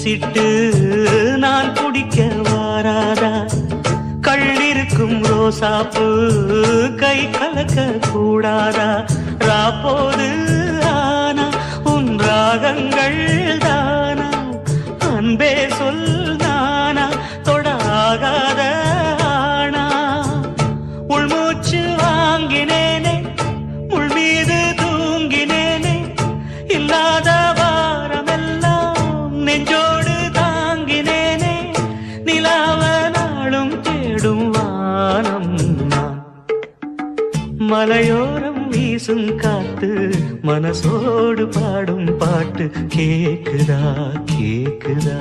சிட்டு நான் குடிக்க வாராதா? கள்ளிருக்கும் ரோசாப்பு கை கலக்க கூடாதா? ராப்போது ஆனா உன் ராகங்கள் தானா? அன்பே சொல் நானா தொடாகாத ஆனா? உள்மூச்சு வாங்கினேனே முள் மீது தூங்கினேனே, இல்லாத வாரமெல்லாம் நெஞ்சோடு தாங்கினேனே. நிலாவ நாளும் தேடும் வானம் நான், மலையோரம் வீசும் காத்து மனசோடு பாடும் பாட்டு கேக்குதா கேக்குதா?